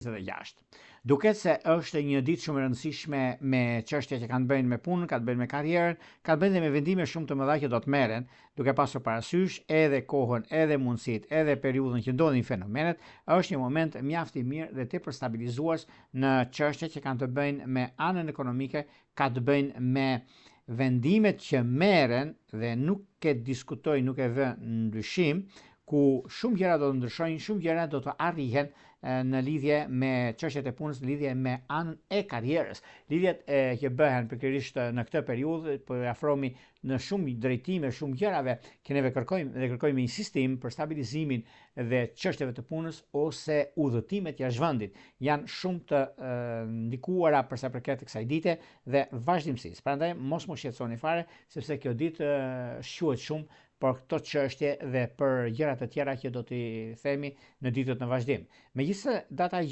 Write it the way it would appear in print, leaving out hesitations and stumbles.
26. Duket se është një ditë shumë e rëndësishme me çështje që kanë bëjnë me punën, kanë bëjnë me karrierën, kanë bëjnë dhe me vendime shumë të mëdha që do të merren, duke pasur parasysh edhe kohën, edhe mundësitë, edhe periudhën që ndodhin fenomenet, është një moment mjaft i mirë dhe tepër stabilizues në çështje që kanë të bëjnë me anën ekonomike, ka të bëjnë me vendimet që merren dhe nuk e diskutoj, nuk e vë ndryshim, ku shumë gjëra do të ndryshojnë, shumë gjëra do të arrihen në lidhje me çështjet e punës, në lidhje me anën e karrierës. Lidhjet që bëhen pikërisht në këtë periudhë, po afrohemi në shumë drejtime, shumë gjërave që neve kërkojmë insistim për stabilizimin dhe çështjeve të punës ose udhëtimet jashtë vendit. Janë shumë të ndikuara për sa përket kësaj dite dhe vazhdimësisë. Prandaj mos më shqetësoni fare, sepse kjo ditë shquhet shumë për këto çështje dhe për gjëra të tjera që do t'i themi në ditët në vazhdim. Megjithëse data